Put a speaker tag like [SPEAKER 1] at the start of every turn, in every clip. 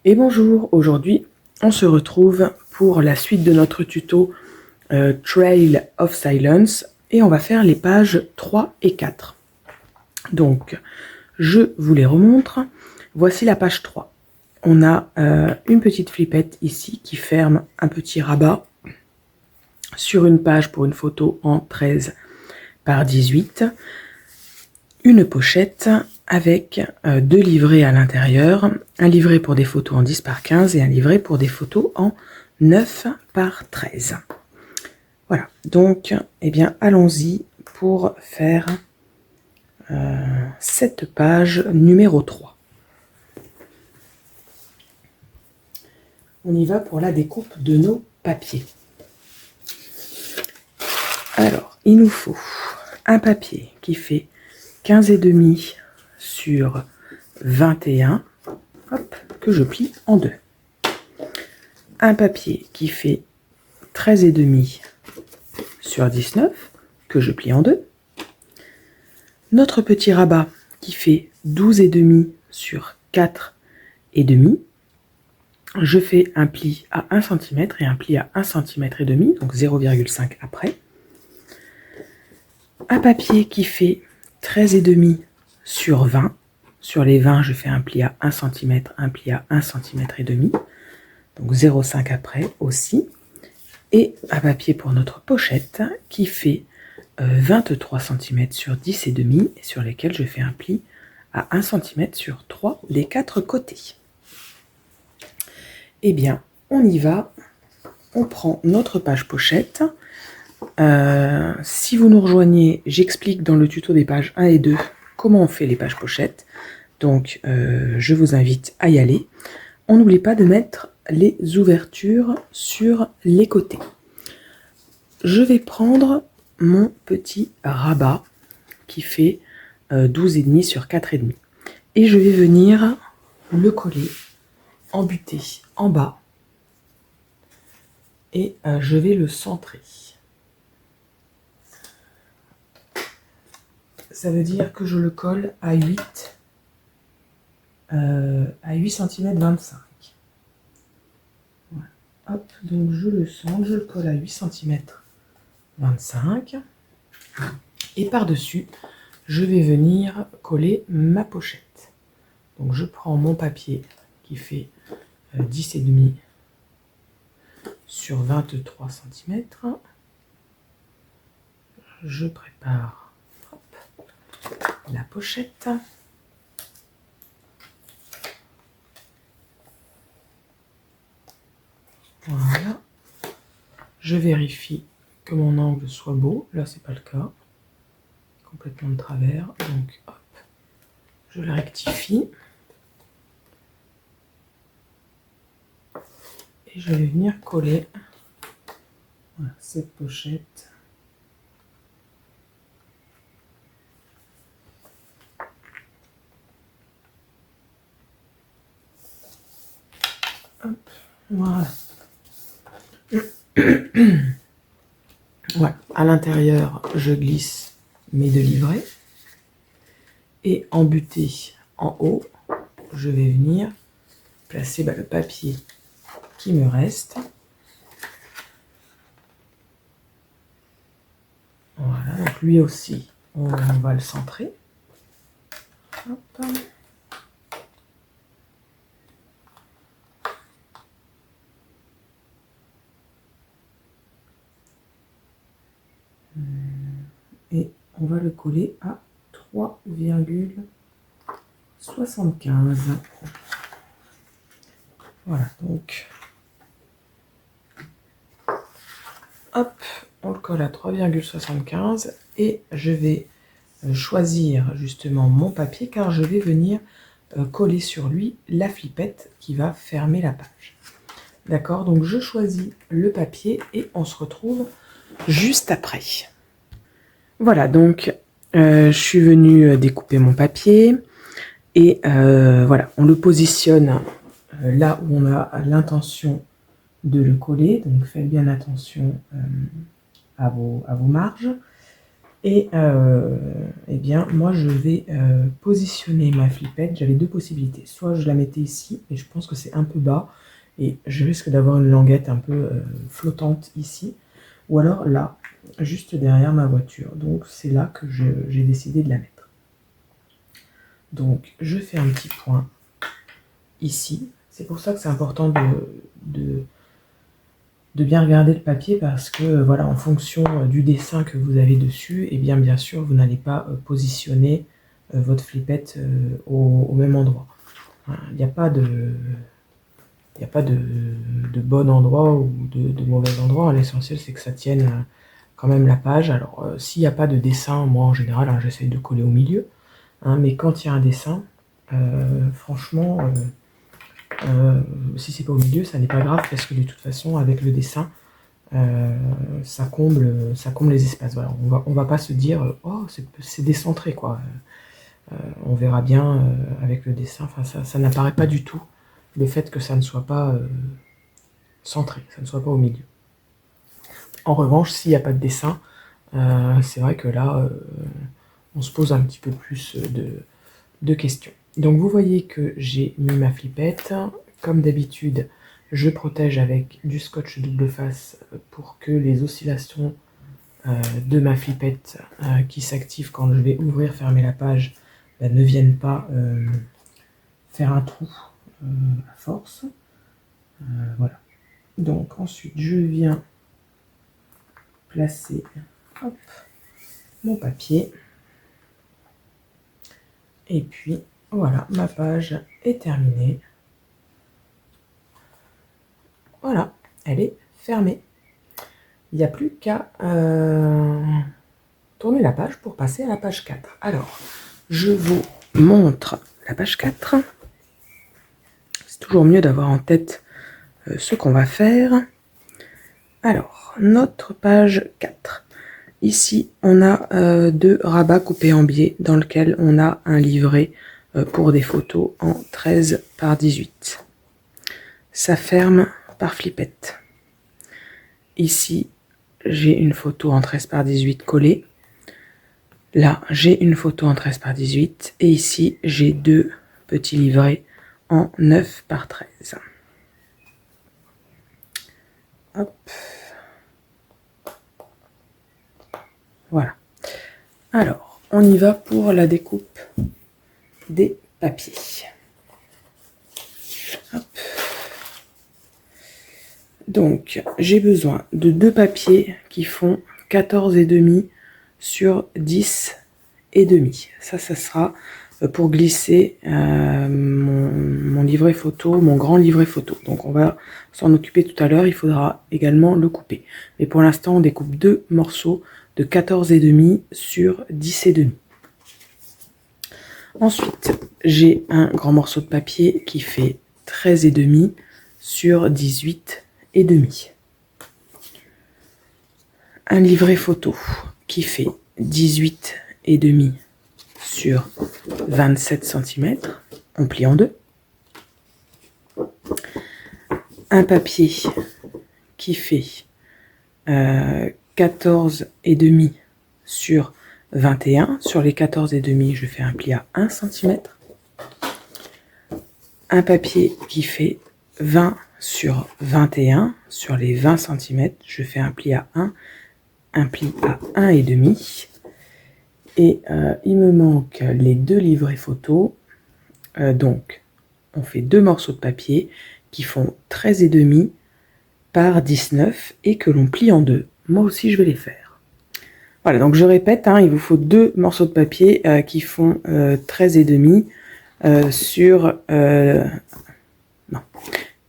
[SPEAKER 1] Et bonjour, aujourd'hui on se retrouve pour la suite de notre tuto Trail of Silence et on va faire les pages 3 et 4. Donc je vous les remontre, voici la page 3. On a une petite flippette ici qui ferme un petit rabat sur une page pour une photo en 13 par 18, une pochette avec deux livrets à l'intérieur, un livret pour des photos en 10 par 15 et un livret pour des photos en 9 par 13. Voilà, donc eh bien allons-y pour faire cette page numéro 3. On y va pour la découpe de nos papiers. Alors, il nous faut un papier qui fait 15,5 sur 21, hop, que je plie en deux. Un papier qui fait 13,5 sur 19, que je plie en deux. Notre petit rabat qui fait 12,5 sur 4,5. Je fais un pli à 1 cm et un pli à 1,5 cm, donc 0,5 après. Un papier qui fait 13,5 sur 20. Sur les 20, je fais un pli à 1 cm, un pli à 1,5 cm, donc 0,5 après aussi. Et un papier pour notre pochette qui fait 23 cm sur 10,5 et sur lesquels je fais un pli à 1 cm sur 3 des 4 côtés. Eh bien, on y va. On prend notre page pochette. Si vous nous rejoignez, j'explique dans le tuto des pages 1 et 2 comment on fait les pages pochettes. Donc, je vous invite à y aller. On n'oublie pas de mettre les ouvertures sur les côtés. Je vais prendre mon petit rabat qui fait 12,5 sur 4,5. Et je vais venir le coller, embuter en bas. Et je vais le centrer. Ça veut dire que je le colle à 8 cm 25. Voilà. Hop, donc je le centre, je le colle à 8 cm 25. Et par-dessus, je vais venir coller ma pochette. Donc je prends mon papier qui fait 10,5 sur 23 cm. Je prépare la pochette. Voilà. Je vérifie que mon angle soit beau. Là, c'est pas le cas. Complètement de travers. Donc, hop, je le rectifie. Et je vais venir coller voilà, cette pochette. Hop, voilà. Voilà, à l'intérieur, je glisse mes deux livrets. Et embuté en haut, je vais venir placer le papier qui me reste. Voilà, donc lui aussi, on va le centrer. Hop. Et on va le coller à 3,75. Voilà, donc hop, on le colle à 3,75 et je vais choisir justement mon papier car je vais venir coller sur lui la flippette qui va fermer la page. D'accord, donc je choisis le papier et on se retrouve juste après. Voilà, donc je suis venue découper mon papier et voilà, on le positionne là où on a l'intention de le coller, donc faites bien attention à vos marges. Et eh bien, moi, je vais positionner ma flippette. J'avais deux possibilités. Soit je la mettais ici, et je pense que c'est un peu bas, et je risque d'avoir une languette un peu flottante ici. Ou alors là, juste derrière ma voiture. Donc, c'est là que j'ai décidé de la mettre. Donc, je fais un petit point ici. C'est pour ça que c'est important de bien regarder le papier parce que voilà, en fonction du dessin que vous avez dessus, et bien sûr vous n'allez pas positionner votre flippette au même endroit. Il n'y a pas de bon endroit ou de mauvais endroit. L'essentiel c'est que ça tienne quand même la page. Alors s'il n'y a pas de dessin, moi en général hein, j'essaie de coller au milieu, hein, mais quand il y a un dessin, franchement si c'est pas au milieu ça n'est pas grave parce que de toute façon avec le dessin ça comble les espaces. Voilà, on va pas se dire oh c'est décentré quoi. On verra bien avec le dessin. Enfin ça n'apparaît pas du tout le fait que ça ne soit pas centré, ça ne soit pas au milieu. En revanche, s'il n'y a pas de dessin, c'est vrai que là on se pose un petit peu plus de questions. Donc vous voyez que j'ai mis ma flippette. Comme d'habitude, je protège avec du scotch double face pour que les oscillations de ma flippette qui s'active quand je vais ouvrir, fermer la page, ne viennent pas faire un trou à force. Voilà. Donc ensuite, je viens placer hop, mon papier. Et puis, voilà, ma page est terminée. Voilà, elle est fermée. Il n'y a plus qu'à tourner la page pour passer à la page 4. Alors, je vous montre la page 4. C'est toujours mieux d'avoir en tête ce qu'on va faire. Alors, notre page 4. Ici, on a deux rabats coupés en biais dans lequel on a un livret pour des photos en 13 par 18. Ça ferme par flippette. Ici, j'ai une photo en 13 par 18 collée. Là, j'ai une photo en 13 par 18. Et ici, j'ai deux petits livrets en 9 par 13. Hop. Voilà. Alors, on y va pour la découpe des papiers. Hop. Donc, j'ai besoin de deux papiers qui font 14,5 sur 10,5. Ça sera pour glisser mon livret photo, mon grand livret photo. Donc, on va s'en occuper tout à l'heure. Il faudra également le couper. Mais pour l'instant, on découpe deux morceaux de 14,5 sur 10,5. Ensuite, j'ai un grand morceau de papier qui fait 13,5 sur 18,5. Un livret photo qui fait 18,5 sur 27 cm. On plie en deux. Un papier qui fait 14,5 sur 21. Sur les 14,5, je fais un pli à 1 cm. Un papier qui fait 20 sur 21. Sur les 20 cm, je fais un pli à 1. Un pli à 1,5. Et il me manque les deux livrets photos. Donc, on fait deux morceaux de papier qui font 13,5 par 19 et que l'on plie en deux. Moi aussi, je vais les faire. Voilà, donc je répète, hein, il vous faut deux morceaux de papier qui font 13,5 sur... non,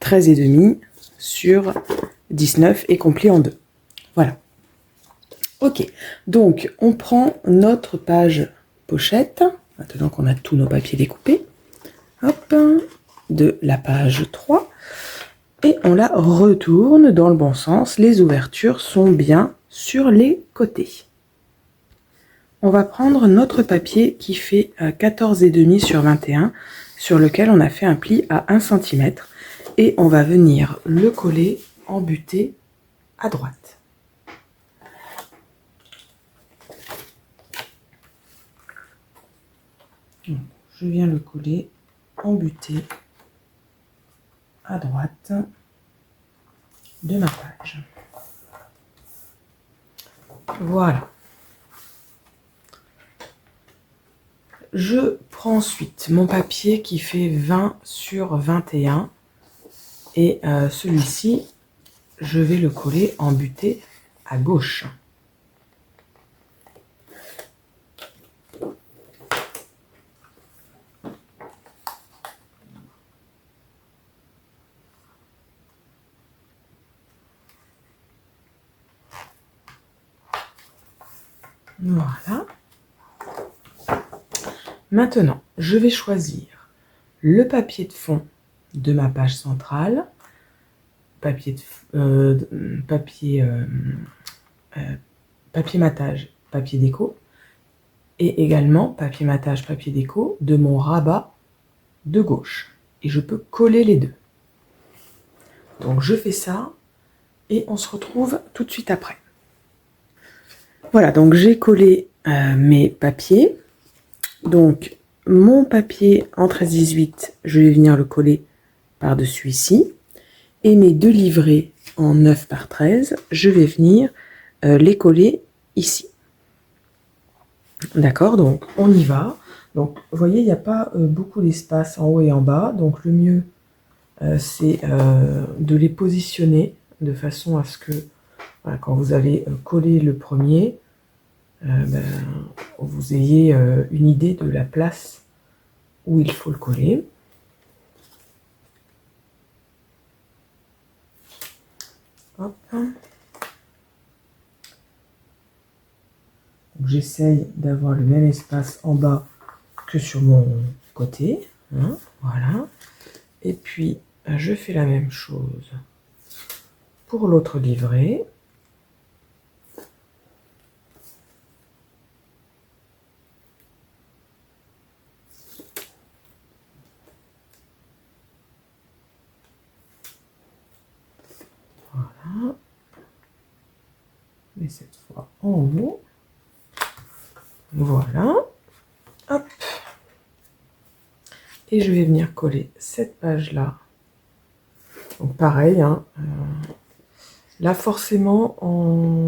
[SPEAKER 1] 13,5 sur 19 et qu'on plie en deux. Voilà. Ok, donc on prend notre page pochette, maintenant qu'on a tous nos papiers découpés, hop, de la page 3, et on la retourne dans le bon sens. Les ouvertures sont bien sur les côtés. On va prendre notre papier qui fait 14,5 sur 21, sur lequel on a fait un pli à 1 cm, et on va venir le coller en butée à droite. Donc, je viens le coller en butée à droite de ma page. Voilà. Je prends ensuite mon papier qui fait 20 sur 21 et celui-ci, je vais le coller en butée à gauche. Voilà. Maintenant, je vais choisir le papier de fond de ma page centrale, papier matage, papier déco, et également papier matage, papier déco de mon rabat de gauche. Et je peux coller les deux. Donc je fais ça et on se retrouve tout de suite après. Voilà, donc j'ai collé mes papiers. Donc mon papier en 13-18, je vais venir le coller par-dessus ici. Et mes deux livrets en 9 par 13, je vais venir les coller ici. D'accord, donc on y va. Donc vous voyez, il n'y a pas beaucoup d'espace en haut et en bas. Donc le mieux, c'est de les positionner de façon à ce que, voilà, quand vous avez collé le premier, vous ayez une idée de la place où il faut le coller. Hop. J'essaye d'avoir le même espace en bas que sur mon côté. Hein, voilà. Et puis, je fais la même chose pour l'autre livret. Voilà. Mais cette fois en haut. Voilà. Hop. Et je vais venir coller cette page-là. Donc pareil, hein, là forcément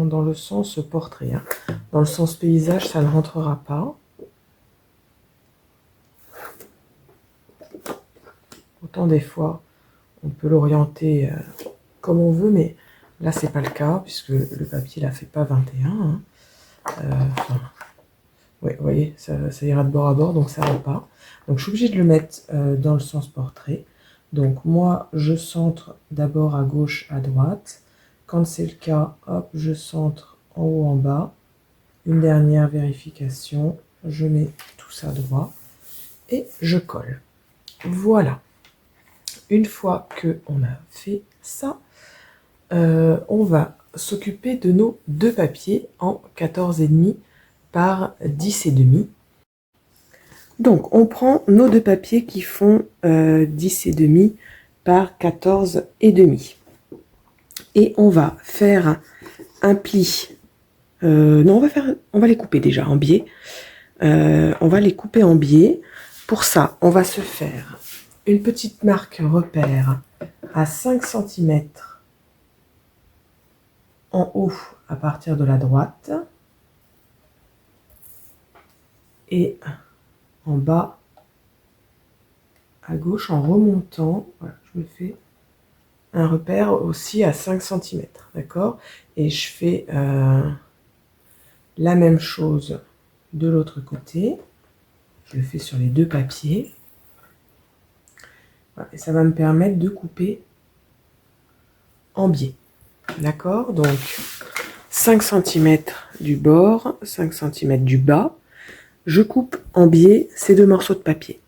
[SPEAKER 1] dans le sens portrait. Hein. Dans le sens paysage, ça ne rentrera pas. Autant des fois, on peut l'orienter comme on veut, mais là c'est pas le cas, puisque le papier là fait pas 21. Hein. Ouais, vous voyez, ça ira de bord à bord, donc ça va pas. Donc je suis obligée de le mettre dans le sens portrait. Donc moi, je centre d'abord à gauche, à droite. Quand c'est le cas, hop, je centre en haut, en bas. Une dernière vérification. Je mets tout ça droit et je colle. Voilà. Une fois qu'on a fait ça, on va s'occuper de nos deux papiers en 14,5 par 10,5. Donc, on prend nos deux papiers qui font 10,5 par 14,5. Et on va faire un pli. Non, on va les couper déjà en biais. On va les couper en biais. Pour ça, on va se faire une petite marque repère à 5 cm en haut à partir de la droite. Et en bas à gauche en remontant, voilà, je me fais un repère aussi à 5 cm, d'accord? Et je fais la même chose de l'autre côté. Je le fais sur les deux papiers. Voilà, et ça va me permettre de couper en biais, d'accord? Donc 5 cm du bord, 5 cm du bas. Je coupe en biais ces deux morceaux de papier.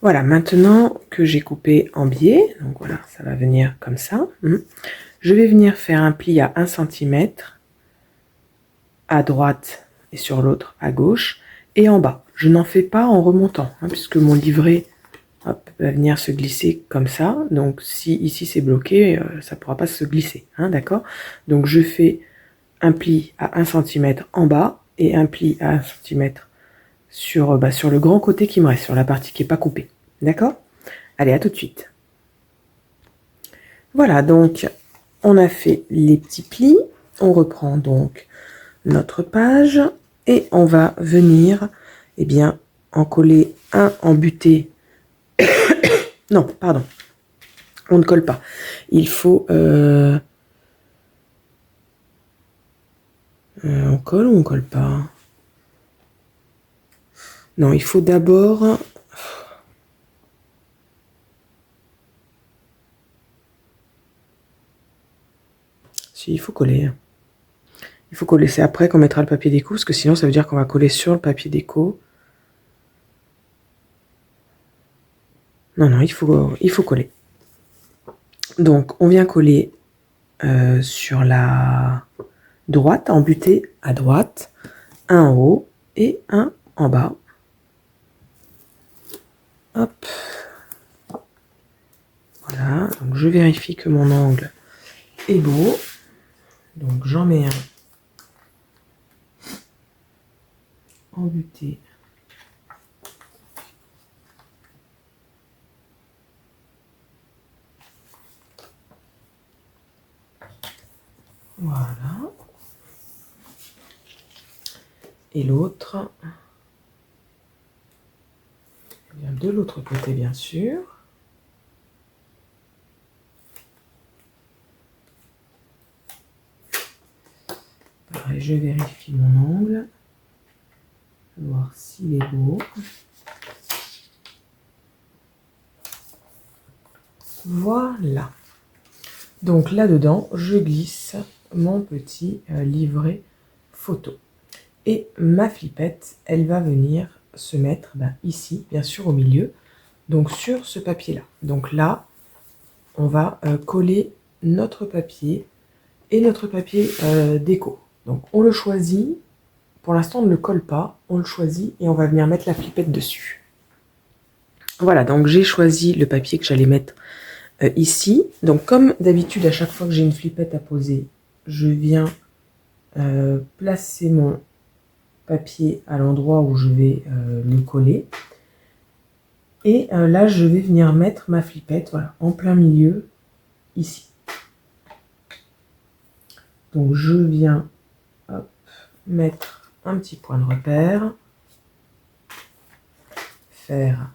[SPEAKER 1] Voilà, maintenant que j'ai coupé en biais, donc voilà, ça va venir comme ça. Je vais venir faire un pli à 1 cm à droite et sur l'autre à gauche et en bas. Je n'en fais pas en remontant, hein, puisque mon livret hop, va venir se glisser comme ça. Donc si ici c'est bloqué, ça ne pourra pas se glisser, hein, d'accord? Donc je fais un pli à 1 cm en bas et un pli à 1 cm sur le grand côté qui me reste, sur la partie qui n'est pas coupée. D'accord? Allez, à tout de suite. Voilà, donc on a fait les petits plis. On reprend donc notre page et on va venir, eh bien, en coller un en butée. Non, pardon. On ne colle pas. Il faut... on colle ou on colle pas? Non, il faut d'abord... Si, il faut coller. Il faut coller. C'est après qu'on mettra le papier déco, parce que sinon ça veut dire qu'on va coller sur le papier déco. Non, non, il faut coller. Donc, on vient coller sur la droite, en butée à droite, un en haut et un en bas. Hop. Voilà, donc je vérifie que mon angle est beau. Donc j'en mets un en butée. Voilà. Et l'autre, de l'autre côté bien sûr. Pareil, je vérifie mon angle, voir s'il est beau. Voilà. Donc là-dedans, je glisse mon petit livret photo. Et ma flippette, elle va venir se mettre ici, bien sûr au milieu, donc sur ce papier-là. Donc là, on va coller notre papier et notre papier déco. Donc on le choisit, pour l'instant on ne le colle pas, on le choisit et on va venir mettre la flippette dessus. Voilà, donc j'ai choisi le papier que j'allais mettre ici. Donc comme d'habitude, à chaque fois que j'ai une flippette à poser, je viens placer mon papier à l'endroit où je vais le coller. Et là, je vais venir mettre ma flippette, voilà, en plein milieu, ici. Donc je viens mettre un petit point de repère, faire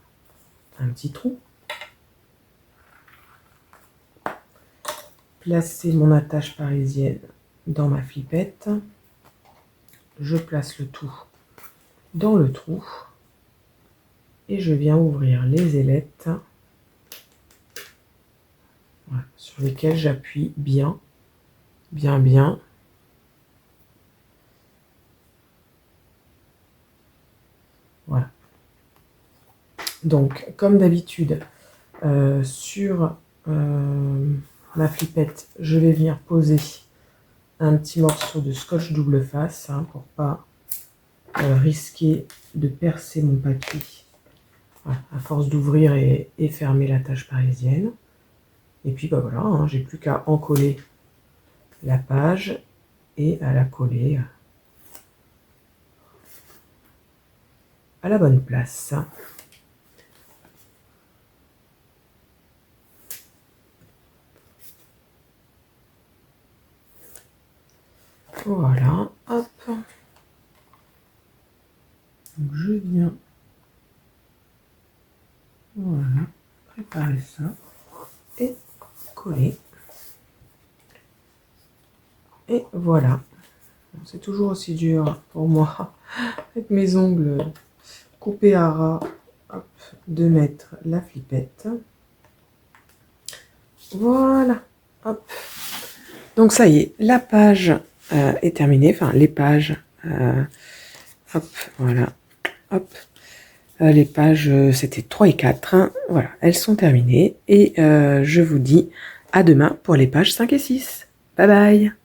[SPEAKER 1] un petit trou, placer mon attache parisienne dans ma flippette, je place le tout dans le trou et je viens ouvrir les ailettes voilà, sur lesquelles j'appuie bien. Voilà. Donc, comme d'habitude, sur ma flippette, je vais venir poser un petit morceau de scotch double face pour pas risquer de percer mon papier voilà, à force d'ouvrir et fermer l'attache parisienne. Et puis voilà, j'ai plus qu'à encoller la page et à la coller à la bonne place. Voilà, hop. Donc je viens voilà, préparer ça et coller. Et voilà. C'est toujours aussi dur pour moi, avec mes ongles coupés à ras, hop, de mettre la flippette. Voilà, hop. Donc ça y est, la page est terminée, enfin les pages, hop, voilà, hop. Les pages, c'était 3 et 4, hein, voilà, elles sont terminées. Et je vous dis à demain pour les pages 5 et 6. Bye bye!